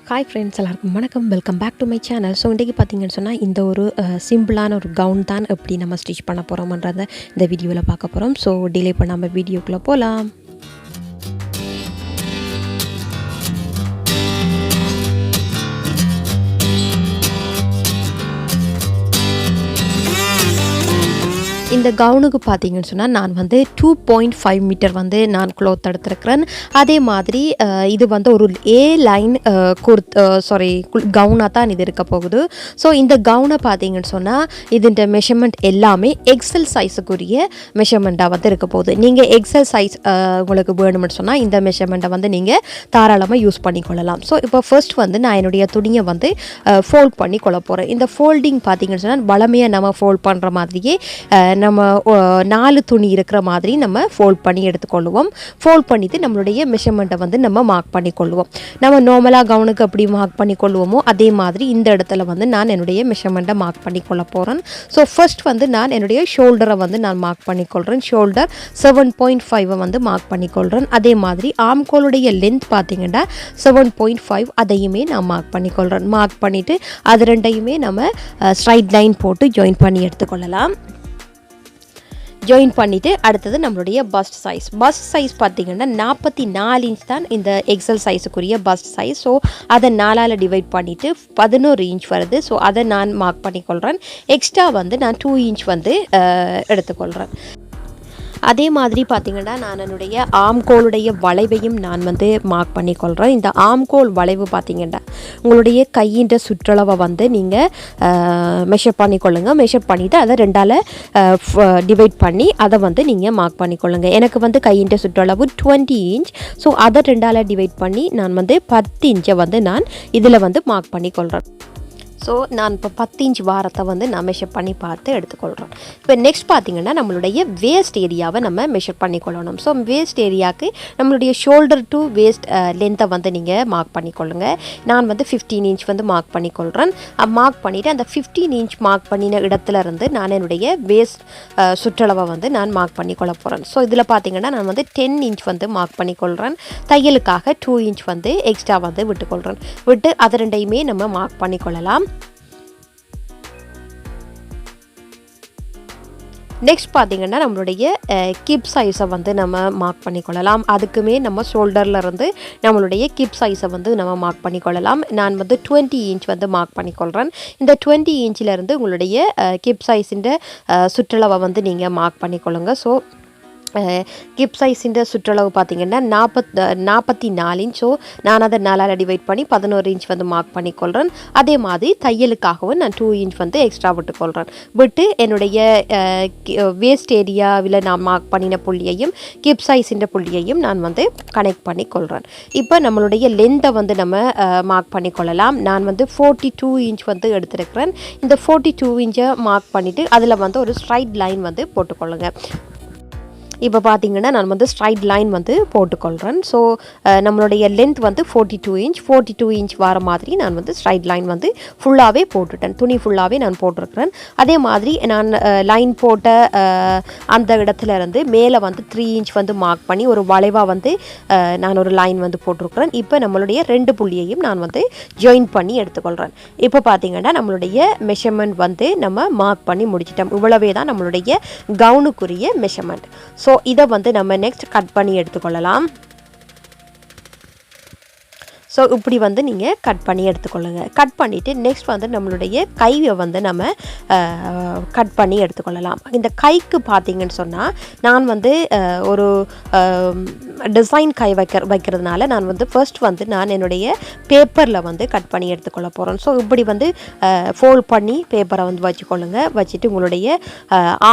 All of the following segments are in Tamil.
ஹாய் ஃப்ரெண்ட்ஸ், எல்லாருக்கும் வணக்கம். Welcome back to my channel. So இன்றைக்கி பார்த்தீங்கன்னு சொன்னால் இந்த ஒரு சிம்பிளான ஒரு கவுன் தான் எப்படி நம்ம ஸ்டிச் பண்ண போகிறோம்ன்றதை இந்த வீடியோவில் பார்க்க போகிறோம். ஸோ டிலே பண்ணாமல் வீடியோக்குள்ளே போகலாம். இந்த கவுனுக்கு பார்த்தீங்கன்னு சொன்னால் நான் வந்து 2.5 மீட்டர் வந்து நான் க்ளோத் எடுத்துருக்கிறேன். அதே மாதிரி இது வந்து ஒரு ஏ லைன் கவுனாக தான் இது இருக்க போகுது. ஸோ இந்த கவுனை பார்த்தீங்கன்னு சொன்னால் இதுன்ற மெஷர்மெண்ட் எல்லாமே எக்ஸல் சைஸுக்குரிய மெஷர்மெண்ட்டாக வந்து இருக்க போகுது. நீங்கள் எக்ஸல் சைஸ் உங்களுக்கு வேணும்னு சொன்னால் இந்த மெஷர்மெண்ட்டை வந்து நீங்கள் தாராளமாக யூஸ் பண்ணிக்கொள்ளலாம். ஸோ இப்போ ஃபர்ஸ்ட் வந்து நான் என்னுடைய துணியை வந்து ஃபோல்ட் பண்ணி கொள்ள போகிறேன். இந்த ஃபோல்டிங் பார்த்தீங்கன்னு சொன்னால் வளமையாக நம்ம ஃபோல்ட் பண்ணுற மாதிரியே நம்ம 4 துணி இருக்கிற மாதிரி நம்ம ஃபோல்ட் பண்ணி எடுத்துக்கொள்வோம். ஃபோல்ட் பண்ணிவிட்டு நம்மளுடைய மெஷர்மெண்ட்டை வந்து நம்ம மார்க் பண்ணிக்கொள்வோம். நம்ம நார்மலாக கவுனுக்கு எப்படி மார்க் பண்ணிக்கொள்வோமோ அதே மாதிரி இந்த இடத்துல வந்து நான் என்னுடைய மெஷர்மெண்ட்டை மார்க் பண்ணிக்கொள்ள போகிறேன். ஸோ ஃபர்ஸ்ட் வந்து நான் என்னுடைய ஷோல்டரை வந்து நான் மார்க் பண்ணிக்கொள்கிறேன். ஷோல்டர் 7.5 வந்து மார்க் பண்ணிக்கொள்கிறேன். அதே மாதிரி ஆம்கோலுடைய லென்த் பார்த்தீங்கன்னா 7.5 அதையுமே நான் மார்க் பண்ணிக்கொள்கிறேன். மார்க் பண்ணிவிட்டு அது ரெண்டையுமே நம்ம ஸ்ட்ரைட் லைன் போட்டு ஜாயின் பண்ணி எடுத்துக்கொள்ளலாம். ஜாயின் பண்ணிவிட்டு அடுத்தது நம்மளுடைய பஸ்ட் சைஸ் பார்த்திங்கன்னா 44 இன்ச் தான் இந்த எக்ஸல் சைஸுக்குரிய பஸ்ட் சைஸ். ஸோ அதை 4ஆல் டிவைட் பண்ணிவிட்டு 11 இன்ச் வருது. ஸோ அதை நான் மார்க் பண்ணிக்கொள்கிறேன். எக்ஸ்ட்ரா வந்து நான் 2 இன்ச் வந்து எடுத்துக்கொள்கிறேன். அதே மாதிரி பார்த்திங்கன்னா நான் என்னுடைய ஆம்கோலுடைய வளைவையும் நான் வந்து மார்க் பண்ணிக்கொள்கிறேன். இந்த ஆம்கோல் வளைவு பார்த்திங்கன்னா உங்களுடைய கையின்ற சுற்றளவை வந்து நீங்கள் மெஷர் பண்ணிக்கொள்ளுங்கள். மெஷர் பண்ணிவிட்டு அதை 2ஆல் டிவைட் பண்ணி அதை வந்து நீங்கள் மார்க் பண்ணிக்கொள்ளுங்கள். எனக்கு வந்து கையின்ற சுற்றளவு 20 இன்ச். ஸோ அதை 2ஆல் டிவைட் பண்ணி நான் வந்து 10 இன்ச்சை வந்து நான் இதில் வந்து மார்க் பண்ணிக்கொள்கிறேன். ஸோ நான் இப்போ 10 இன்ச் வாரத்தை வந்து நான் மெஷர் பண்ணி பார்த்து எடுத்துக்கொள்கிறோம். இப்போ நெக்ஸ்ட் பார்த்திங்கன்னா நம்மளுடைய வேஸ்ட் ஏரியாவை நம்ம மெஷர் பண்ணிக்கொள்ளணும். ஸோ வேஸ்ட் ஏரியாவுக்கு நம்மளுடைய ஷோல்டர் டு வேஸ்ட் லென்த்தை வந்து நீங்கள் மார்க் பண்ணிக்கொள்ளுங்கள். நான் வந்து 15 இன்ச் வந்து மார்க் பண்ணிக்கொள்கிறேன். மார்க் பண்ணிவிட்டு அந்த 15 இன்ச் மார்க் பண்ணின இடத்துல இருந்து நான் என்னுடைய வேஸ்ட் சுற்றளவை வந்து நான் மார்க் பண்ணிக்கொள்ள போகிறேன். ஸோ இதில் பார்த்திங்கன்னா நான் வந்து 10 இன்ச் வந்து மார்க் பண்ணிக்கொள்கிறேன். தையலுக்காக 2 இன்ச் வந்து எக்ஸ்ட்ரா வந்து விட்டு அது ரெண்டையுமே நம்ம மார்க் பண்ணிக்கொள்ளலாம். நெக்ஸ்ட் பார்த்திங்கன்னா நம்மளுடைய கிப் சைஸை வந்து நம்ம மார்க் பண்ணிக்கொள்ளலாம். அதுக்குமே நம்ம ஷோல்டரில் இருந்து நம்மளுடைய கிப் சைஸை வந்து நம்ம மார்க் பண்ணிக்கொள்ளலாம். நான் வந்து 20 இன்ச் வந்து மார்க் பண்ணிக்கொள்கிறேன். இந்த 20 இன்ச்சிலேருந்து உங்களுடைய கிப் சைஸின் சுற்றளவை வந்து நீங்கள் மார்க் பண்ணிக்கொள்ளுங்க. ஸோ கிப் சைஸின் சுற்றளவு பார்த்திங்கன்னா 44 இன்ச். ஸோ நான் அதை 4ஆல் டிவைட் பண்ணி 11 இன்ச் வந்து மார்க் பண்ணிக்கொள்கிறேன். அதே மாதிரி தையலுக்காகவும் நான் 2 இன்ச் வந்து எக்ஸ்ட்ரா விட்டு என்னுடைய வேஸ்ட் ஏரியாவில் நான் மார்க் பண்ணின புள்ளியையும் கிப் சைஸின் புள்ளியையும் நான் வந்து கனெக்ட் பண்ணிக்கொள்கிறேன். இப்போ நம்மளுடைய லென்த்தை வந்து நம்ம மார்க் பண்ணிக்கொள்ளலாம். நான் வந்து 42 இன்ச் வந்து எடுத்துருக்கிறேன். இந்த 42 இன்ச்சை மார்க் பண்ணிவிட்டு அதில் வந்து ஒரு ஸ்ட்ரைட் லைன் வந்து போட்டுக்கொள்ளுங்கள். இப்போ பார்த்திங்கன்னா நான் வந்து ஸ்ட்ரைட் லைன் வந்து போட்டுக்கொள்கிறேன். ஸோ நம்மளுடைய லென்த் வந்து 42 இன்ச் வர மாதிரி நான் வந்து ஸ்ட்ரைட் லைன் வந்து ஃபுல்லாகவே போட்டுட்டேன். துணி ஃபுல்லாகவே நான் போட்டிருக்கிறேன். அதே மாதிரி நான் லைன் போட்ட அந்த இடத்துல இருந்து மேலே வந்து 3 இன்ச் வந்து மார்க் பண்ணி ஒரு வளைவாக வந்து நான் ஒரு லைன் வந்து போட்டிருக்கிறேன். இப்போ நம்மளுடைய 2 புள்ளியையும் நான் வந்து ஜாயின் பண்ணி எடுத்துக்கொள்கிறேன். இப்போ பார்த்திங்கன்னா நம்மளுடைய மெஷர்மெண்ட் வந்து நம்ம மார்க் பண்ணி முடிச்சிட்டோம். இவ்வளவே தான் நம்மளுடைய கவுனுக்குரிய மெஷர்மெண்ட். ஸோ இதை வந்து நம்ம நெக்ஸ்ட் கட் பண்ணி எடுத்துக்கொள்ளலாம். ஸோ இப்படி வந்து நீங்கள் கட் பண்ணி எடுத்துக்கொள்ளுங்கள். கட் பண்ணிவிட்டு நெக்ஸ்ட் வந்து நம்மளுடைய கையை வந்து நம்ம கட் பண்ணி எடுத்துக்கொள்ளலாம். இந்த கைக்கு பார்த்திங்கன்னு சொன்னால் நான் வந்து ஒரு டிசைன் கை வைக்கிறதுனால நான் வந்து ஃபர்ஸ்ட் வந்து நான் என்னுடைய பேப்பரில் வந்து கட் பண்ணி எடுத்துக்கொள்ள போகிறேன். ஸோ இப்படி வந்து ஃபோல்ட் பண்ணி பேப்பரை வந்து வச்சுட்டு உங்களுடைய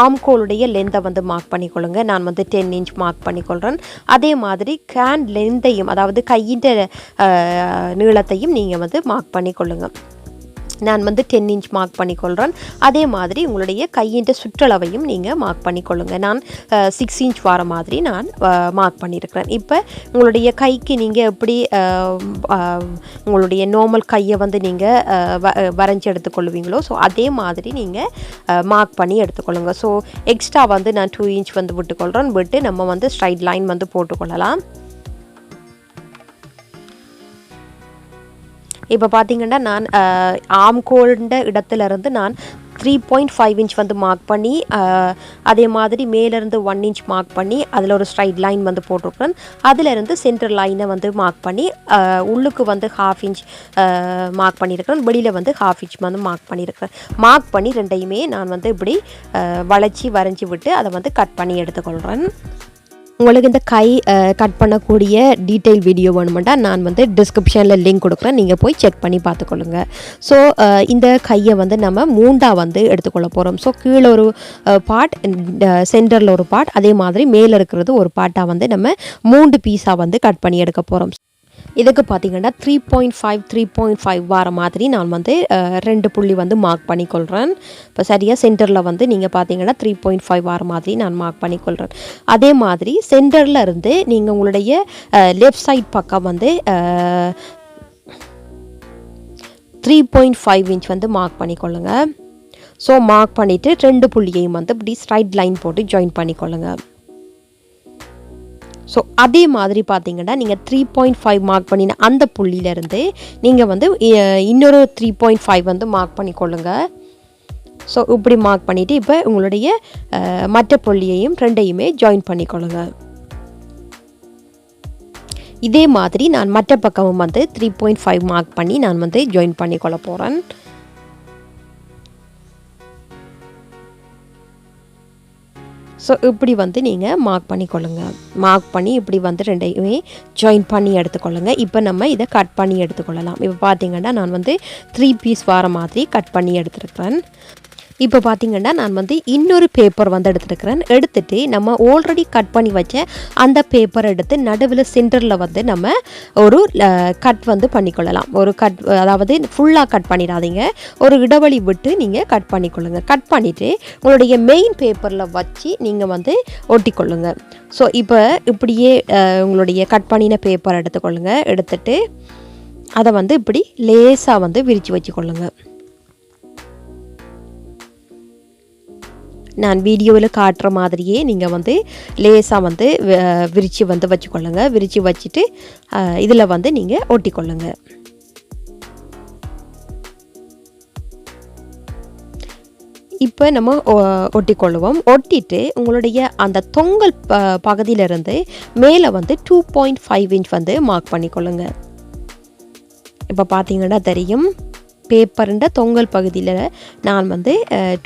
ஆம்கோலுடைய லென்த்தை வந்து மார்க் பண்ணிக்கொள்ளுங்கள். நான் வந்து 10 இன்ச் மார்க் பண்ணிக்கொள்கிறேன். அதே மாதிரி கேன் லென்த்தையும் அதாவது கையின் நீளத்தையும் நீங்கள் வந்து மார்க் பண்ணிக்கொள்ளுங்கள். நான் வந்து 10 இன்ச் மார்க் பண்ணிக்கொள்கிறேன். அதே மாதிரி உங்களுடைய கையின் சுற்றளவையும் நீங்கள் மார்க் பண்ணிக்கொள்ளுங்கள். நான் 6 இன்ச் வர மாதிரி நான் மார்க் பண்ணியிருக்கிறேன். இப்போ உங்களுடைய கைக்கு நீங்கள் எப்படி உங்களுடைய நார்மல் கையை வந்து நீங்கள் வரைஞ்சி எடுத்துக்கொள்வீங்களோ ஸோ அதே மாதிரி நீங்கள் மார்க் பண்ணி எடுத்துக்கொள்ளுங்கள். ஸோ எக்ஸ்ட்ரா வந்து நான் 2 இன்ச் வந்து விட்டு நம்ம வந்து ஸ்ட்ரைட் லைன் வந்து போட்டுக்கொள்ளலாம். இப்போ பார்த்தீங்கன்னா நான் ஆம்கோல்ட இடத்துலேருந்து நான் 3.5 இன்ச் வந்து மார்க் பண்ணி அதே மாதிரி மேலேருந்து 1 இன்ச் மார்க் பண்ணி அதில் ஒரு ஸ்ட்ரைட் லைன் வந்து போட்டிருக்கிறேன். அதிலிருந்து சென்டர் லைனை வந்து மார்க் பண்ணி உள்ளுக்கு வந்து 1/2 இன்ச் மார்க் பண்ணியிருக்கிறேன். வெளியில் வந்து 1/2 இன்ச் வந்து மார்க் பண்ணியிருக்கிறேன். மார்க் பண்ணி ரெண்டையுமே நான் வந்து இப்படி வரைஞ்சி விட்டு அதை வந்து கட் பண்ணி எடுத்துக்கொள்கிறேன். உங்களுக்கு இந்த கை கட் பண்ணக்கூடிய டீட்டெயில் வீடியோ வேணுமெண்டா நான் வந்து டிஸ்கிரிப்ஷனில் லிங்க் கொடுக்குறேன், நீங்கள் போய் செக் பண்ணி பார்த்துக்கொள்ளுங்க. ஸோ இந்த கையை வந்து நம்ம 3ஆக வந்து எடுத்துக்கொள்ள போகிறோம். ஸோ கீழே ஒரு பார்ட், சென்டரில் ஒரு பார்ட், அதே மாதிரி மேலே இருக்கிறது ஒரு பார்ட்டாக வந்து நம்ம 3 பீஸாக வந்து கட் பண்ணி எடுக்க போகிறோம். இதுக்கு பார்த்தீங்கன்னா 3.5 வர மாதிரி நான் வந்து 2 புள்ளி வந்து மார்க் பண்ணிக்கொள்கிறேன். இப்போ சரியாக சென்டரில் வந்து நீங்கள் பார்த்தீங்கன்னா 3.5 வர மாதிரி நான் மார்க் பண்ணிக்கொள்கிறேன். அதே மாதிரி சென்டரில் இருந்து நீங்கள் உங்களுடைய லெஃப்ட் சைட் பக்கம் வந்து 3.5 இன்ச் வந்து மார்க் பண்ணிக்கொள்ளுங்க. ஸோ மார்க் பண்ணிவிட்டு 2 புள்ளியையும் வந்து இப்படி ஸ்ட்ரைட் லைன் போட்டு ஜாயின் பண்ணிக்கொள்ளுங்க. ஸோ அதே மாதிரி பார்த்தீங்கன்னா நீங்கள் 3.5 மார்க் பண்ணின அந்த புள்ளியிலேருந்து நீங்கள் வந்து இன்னொரு 3.5 வந்து மார்க் பண்ணிக்கொள்ளுங்க. ஸோ இப்படி மார்க் பண்ணிவிட்டு இப்போ உங்களுடைய மற்ற புள்ளியையும் ரெண்டையுமே ஜாயின் பண்ணிக்கொள்ளுங்க. இதே மாதிரி நான் மற்ற பக்கமும் வந்து 3.5 மார்க் பண்ணி நான் வந்து ஜாயின் பண்ணிக்கொள்ள போகிறேன். ஸோ இப்படி வந்து நீங்கள் மார்க் பண்ணிக்கொள்ளுங்க. மார்க் பண்ணி இப்படி வந்து ரெண்டையுமே ஜாயின் பண்ணி எடுத்துக்கொள்ளுங்க. இப்போ நம்ம இதை கட் பண்ணி எடுத்துக்கொள்ளலாம். இப்போ பார்த்தீங்கன்னா நான் வந்து 3 பீஸ் வர மாதிரி கட் பண்ணி எடுத்துருக்கிறேன். இப்போ பார்த்தீங்கன்னா நான் வந்து இன்னொரு பேப்பர் வந்து எடுத்துட்டு நம்ம ஆல்ரெடி கட் பண்ணி வச்ச அந்த பேப்பர் எடுத்து நடுவில் சென்டரில் வந்து நம்ம ஒரு கட் வந்து பண்ணிக்கொள்ளலாம். ஒரு கட், அதாவது ஃபுல்லாக கட் பண்ணிடாதீங்க, ஒரு இடைவெளி விட்டு நீங்கள் கட் பண்ணிக்கொள்ளுங்க. கட் பண்ணிவிட்டு உங்களுடைய மெயின் பேப்பரில் வச்சு நீங்கள் வந்து ஒட்டிக்கொள்ளுங்க. ஸோ இப்போ இப்படியே உங்களுடைய கட் பண்ணின பேப்பர் எடுத்துக்கொள்ளுங்க. எடுத்துட்டு அதை வந்து இப்படி லேசாக வந்து விரித்து வச்சுக்கொள்ளுங்க. நான் வீடியோவில் காட்டுற மாதிரியே நீங்கள் வந்து லேசாக வந்து விரித்து வந்து வச்சுக்கொள்ளுங்க. விரித்து வச்சுட்டு இதில் வந்து நீங்கள் ஒட்டிக்கொள்ளுங்க. இப்போ நம்ம ஒட்டிக்கொள்ளுவோம். ஒட்டிட்டு உங்களுடைய அந்த தொங்கல் பகுதியிலிருந்து மேலே வந்து 2.5 இன்ச் வந்து மார்க் பண்ணிக்கொள்ளுங்க. இப்போ பார்த்தீங்கன்னா தெரியும், பேப்பருன்ற தொங்கல் பகுதியில் நான் வந்து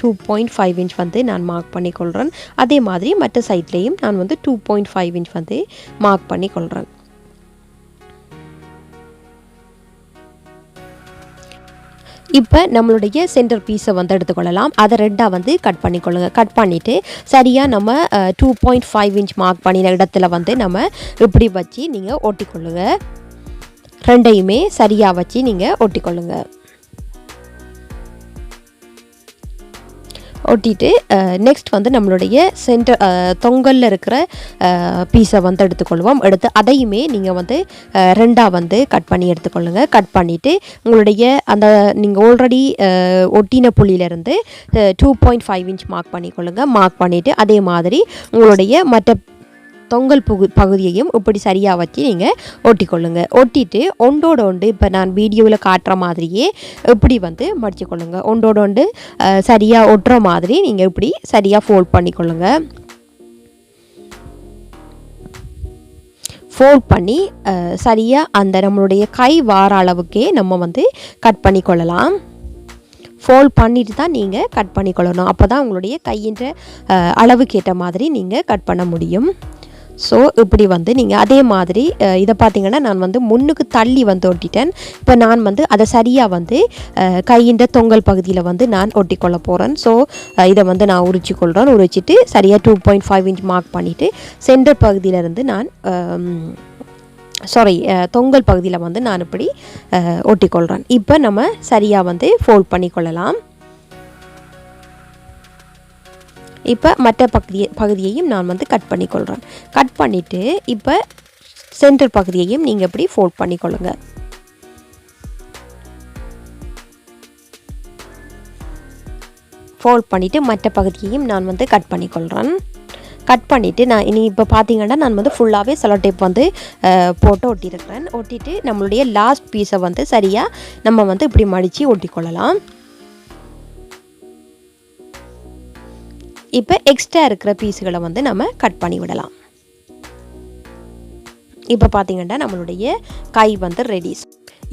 2.5 இன்ச் வந்து நான் மார்க் பண்ணிக்கொள்கிறேன். அதே மாதிரி மற்ற சைட்லேயும் நான் வந்து 2.5 இன்ச் வந்து மார்க் பண்ணிக்கொள்கிறேன். இப்போ நம்மளுடைய சென்டர் பீஸை வந்து எடுத்துக்கொள்ளலாம். அதை ரெட்டாக வந்து கட் பண்ணிக்கொள்ளுங்க. கட் பண்ணிவிட்டு சரியாக நம்ம 2.5 இன்ச் மார்க் பண்ணின இடத்துல வந்து நம்ம இப்படி வச்சு நீங்கள் ஒட்டிக்கொள்ளுங்க. ரெண்டையுமே சரியாக வச்சு நீங்கள் ஒட்டிக்கொள்ளுங்க. ஒட்டிட்டு நெக்ஸ்ட் வந்து நம்மளுடைய சென்டர் தொங்கலில் இருக்கிற பீஸை வந்து எடுத்துக்கொள்வோம். எடுத்து அதையுமே நீங்கள் வந்து ரெண்டாக வந்து கட் பண்ணி எடுத்துக்கொள்ளுங்க. கட் பண்ணிவிட்டு உங்களுடைய அந்த நீங்கள் ஆல்ரெடி ஒட்டின புள்ளியிலேருந்து 2.5 இன்ச் மார்க் பண்ணிக்கொள்ளுங்க. மார்க் பண்ணிவிட்டு அதே மாதிரி உங்களுடைய மற்ற தொங்கல் பகுதியையும் இப்படி சரியாக வச்சு நீங்கள் ஒட்டிக்கொள்ளுங்க. ஒட்டிட்டு ஒன்றோட ஒன்று இப்போ நான் வீடியோவில் காட்டுற மாதிரியே இப்படி வந்து மடிச்சுக்கொள்ளுங்க. ஒன்றோட ஒன்று சரியாக ஒட்டுற மாதிரி நீங்கள் இப்படி சரியாக ஃபோல்ட் பண்ணிக்கொள்ளுங்க. ஃபோல்ட் பண்ணி சரியாக அந்த நம்மளுடைய கை வார அளவுக்கே நம்ம வந்து கட் பண்ணிக்கொள்ளலாம். ஃபோல்ட் பண்ணிட்டு தான் நீங்கள் கட் பண்ணிக்கொள்ளணும். அப்போ தான் உங்களுடைய கையின்ற அளவுக்கு ஏற்ற மாதிரி நீங்கள் கட் பண்ண முடியும். ஸோ இப்படி வந்து நீங்கள் அதே மாதிரி இதை பார்த்தீங்கன்னா நான் வந்து முன்னுக்கு தள்ளி வந்து ஒட்டிட்டேன். இப்போ நான் வந்து அதை சரியாக வந்து கையின்ற தொங்கல் பகுதியில் வந்து நான் ஒட்டிக்கொள்ள போகிறேன். ஸோ இதை வந்து நான் உரிச்சிக்கொள்கிறேன். உரிச்சிட்டு சரியாக 2.5 இன்ச் மார்க் பண்ணிவிட்டு சென்டர் பகுதியிலேருந்து நான் தொங்கல் பகுதியில் வந்து நான் இப்படி ஒட்டிக்கொள்கிறேன். இப்போ நம்ம சரியாக வந்து ஃபோல்ட் பண்ணிக்கொள்ளலாம். இப்போ மற்ற பகுதியையும் நான் வந்து கட் பண்ணிக்கொள்கிறேன். கட் பண்ணிவிட்டு இப்போ சென்டர் பகுதியையும் நீங்கள் இப்படி ஃபோல்ட் பண்ணிக்கொள்ளுங்க. ஃபோல்ட் பண்ணிவிட்டு மற்ற பகுதியையும் நான் வந்து கட் பண்ணிக்கொள்கிறேன். கட் பண்ணிவிட்டு நான் இனி இப்போ பார்த்தீங்கன்னா நான் வந்து ஃபுல்லாகவே செலோ டேப் வந்து போட்டு ஒட்டியிருக்கிறேன். ஒட்டிட்டு நம்மளுடைய லாஸ்ட் பீஸை வந்து சரியாக நம்ம வந்து இப்படி மடித்து ஒட்டிக்கொள்ளலாம். இப்போ எக்ஸ்ட்ரா இருக்கிற பீஸுகளை வந்து நம்ம கட் பண்ணி விடலாம். இப்போ பார்த்தீங்கன்னா நம்மளுடைய கை வந்து ரெடி.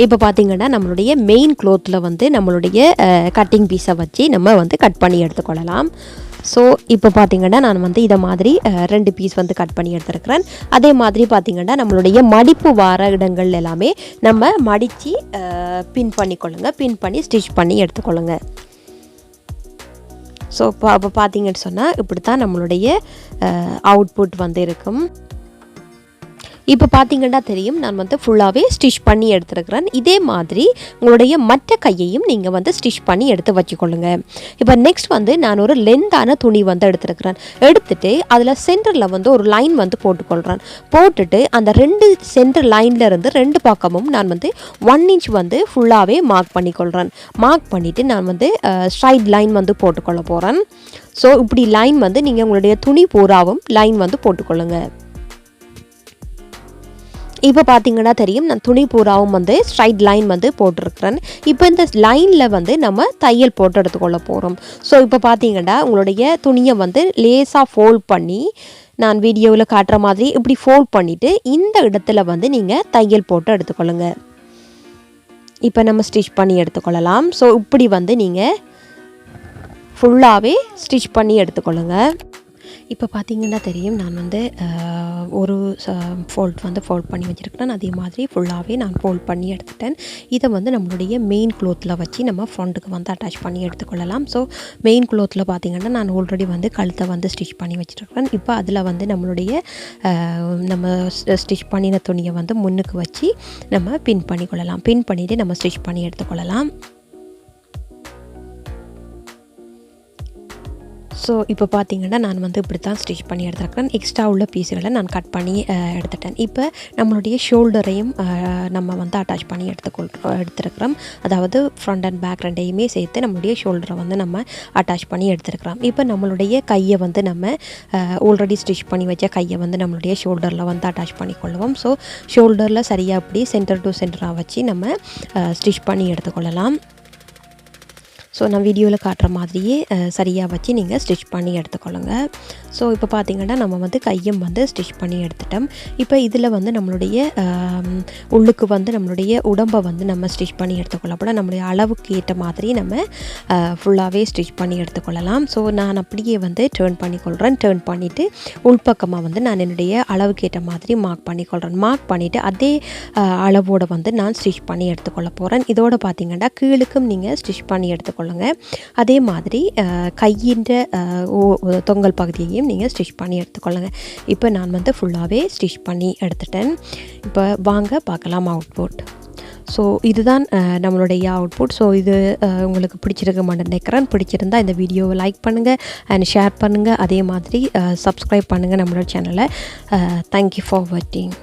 இப்போ பார்த்தீங்கன்னா நம்மளுடைய மெயின் க்ளோத்தில் வந்து நம்மளுடைய கட்டிங் பீஸை வச்சு நம்ம வந்து கட் பண்ணி எடுத்துக்கொள்ளலாம். ஸோ இப்போ பார்த்தீங்கன்னா நான் வந்து இதை மாதிரி 2 பீஸ் வந்து கட் பண்ணி எடுத்துருக்கிறேன். அதே மாதிரி பார்த்தீங்கன்னா நம்மளுடைய மடிப்பு வார இடங்கள் எல்லாமே நம்ம மடித்து பின் பண்ணிக்கொள்ளுங்க. பின் பண்ணி ஸ்டிச் பண்ணி எடுத்துக்கொள்ளுங்க. ஸோ அப்போ பார்த்தீங்கன்னு சொன்னால் இப்படி தான் நம்மளுடைய அவுட்புட் வந்து இருக்கும். இப்போ பார்த்தீங்கன்னா தெரியும் நான் வந்து ஃபுல்லாகவே ஸ்டிச் பண்ணி எடுத்துருக்கிறேன். இதே மாதிரி உங்களுடைய மற்ற கையையும் நீங்கள் வந்து ஸ்டிச் பண்ணி எடுத்து வச்சுக்கொள்ளுங்க. இப்போ நெக்ஸ்ட் வந்து நான் ஒரு லென்த்தான துணி வந்து எடுத்துருக்கிறேன். எடுத்துகிட்டு அதில் சென்டரில் வந்து ஒரு லைன் வந்து போட்டுக்கொள்கிறேன். போட்டுட்டு அந்த 2 சென்டர் லைனில் இருந்து 2 பக்கமும் நான் வந்து 1 இன்ச் வந்து ஃபுல்லாகவே மார்க் பண்ணிக்கொள்கிறேன். மார்க் பண்ணிவிட்டு நான் வந்து ஸ்ட்ரைட் லைன் வந்து போட்டுக்கொள்ள போகிறேன். ஸோ இப்படி லைன் வந்து நீங்கள் உங்களுடைய துணி பூராவும் லைன் வந்து போட்டுக்கொள்ளுங்க. இப்போ பார்த்தீங்கன்னா தெரியும் நான் துணி பூராவும் வந்து ஸ்ட்ரைட் லைன் வந்து போட்டிருக்கிறேன். இப்போ இந்த லைனில் வந்து நம்ம தையல் போட்டு எடுத்துக்கொள்ள போகிறோம். ஸோ இப்போ பார்த்தீங்கன்னா உங்களுடைய துணியை வந்து லேசாக ஃபோல்ட் பண்ணி நான் வீடியோவில் காட்டுற மாதிரி இப்படி ஃபோல்ட் பண்ணிவிட்டு இந்த இடத்துல வந்து நீங்கள் தையல் போட்டு எடுத்துக்கொள்ளுங்க. இப்போ நம்ம ஸ்டிச் பண்ணி எடுத்துக்கொள்ளலாம். ஸோ இப்படி வந்து நீங்கள் ஃபுல்லாகவே ஸ்டிச் பண்ணி எடுத்துக்கொள்ளுங்க. இப்போ பார்த்தீங்கன்னா தெரியும் நான் வந்து ஒரு ஃபோல்ட் பண்ணி வச்சுருக்கிறேன். அதே மாதிரி ஃபுல்லாகவே நான் ஃபோல்ட் பண்ணி எடுத்துட்டேன். இதை வந்து நம்மளுடைய மெயின் க்ளோத்தில் வச்சு நம்ம ஃப்ரண்ட்டுக்கு வந்து அட்டாச் பண்ணி எடுத்துக்கொள்ளலாம். ஸோ மெயின் க்ளோத்தில் பார்த்தீங்கன்னா நான் ஆல்ரெடி வந்து கழுத்தை வந்து ஸ்டிச் பண்ணி வச்சுருக்கிறேன். இப்போ அதில் வந்து நம்மளுடைய நம்ம ஸ்டிச் பண்ணின துணியை வந்து முன்னுக்கு வச்சு நம்ம பின் பண்ணிக்கொள்ளலாம். பின் பண்ணிவிட்டு நம்ம ஸ்டிச் பண்ணி எடுத்துக்கொள்ளலாம். ஸோ இப்போ பார்த்தீங்கன்னா நான் வந்து இப்படி தான் ஸ்டிச் பண்ணி எடுத்துருக்கிறேன். எக்ஸ்ட்ரா உள்ள பீஸுகளை நான் கட் பண்ணி எடுத்துட்டேன். இப்போ நம்மளுடைய ஷோல்டரையும் நம்ம வந்து அட்டாச் பண்ணி எடுத்துருக்கிறோம். அதாவது ஃப்ரண்ட் அண்ட் பேக் ரெண்டையுமே சேர்த்து நம்மளுடைய ஷோல்டரை வந்து நம்ம அட்டாச் பண்ணி எடுத்துருக்கிறோம். இப்போ நம்மளுடைய கையை வந்து நம்ம ஆல்ரெடி ஸ்டிச் பண்ணி வச்ச கையை வந்து நம்மளுடைய ஷோல்டரில் வந்து அட்டாச் பண்ணிக்கொள்வோம். ஸோ ஷோல்டரில் சரியாக அப்படி சென்டர் டு சென்டராக வச்சு நம்ம ஸ்டிச் பண்ணி எடுத்துக்கொள்ளலாம். ஸோ நான் வீடியோவில் காட்டுற மாதிரியே சரியாக வச்சு நீங்கள் ஸ்டிச் பண்ணி எடுத்துக்கொள்ளுங்க. ஸோ இப்போ பார்த்தீங்கன்னா நம்ம வந்து கையும் வந்து ஸ்டிச் பண்ணி எடுத்துட்டோம். இப்போ இதில் வந்து நம்மளுடைய உள்ளுக்கு வந்து நம்மளுடைய உடம்பை வந்து நம்ம ஸ்டிச் பண்ணி எடுத்துக்கொள்ளப்பட நம்மளுடைய அளவுக்கு ஏற்ற மாதிரி நம்ம ஃபுல்லாகவே ஸ்டிச் பண்ணி எடுத்துக்கொள்ளலாம். ஸோ நான் அப்படியே வந்து டேர்ன் பண்ணிக்கொள்கிறேன். டேர்ன் பண்ணிவிட்டு உள்பக்கமாக வந்து நான் என்னுடைய அளவுக்கு ஏற்ற மாதிரி மார்க் பண்ணிக்கொள்கிறேன். மார்க் பண்ணிவிட்டு அதே அளவோடு வந்து நான் ஸ்டிச் பண்ணி எடுத்துக்கொள்ள போகிறேன். இதோட பார்த்தீங்கன்னா கீழுக்கும் நீங்கள் ஸ்டிச் பண்ணி எடுத்துக்கொள்ளுங்க. அதே மாதிரி கையின் தொங்கல் பகுதியையும் நீங்கள் ஸ்டிச் பண்ணி எடுத்துக்கொள்ளுங்க. இப்போ நான் வந்து ஃபுல்லாகவே ஸ்டிச் பண்ணி எடுத்துட்டேன். இப்போ வாங்க பார்க்கலாம் அவுட்புட். ஸோ இதுதான் நம்மளுடைய அவுட்புட். ஸோ இது உங்களுக்கு பிடிச்சிருக்க நினைக்கிறேன். பிடிச்சிருந்தால் இந்த வீடியோவை லைக் பண்ணுங்கள் அண்ட் ஷேர் பண்ணுங்கள். அதே மாதிரி சப்ஸ்கிரைப் பண்ணுங்கள் நம்மளோட சேனலை. தேங்க்யூ ஃபார் வாட்சிங்.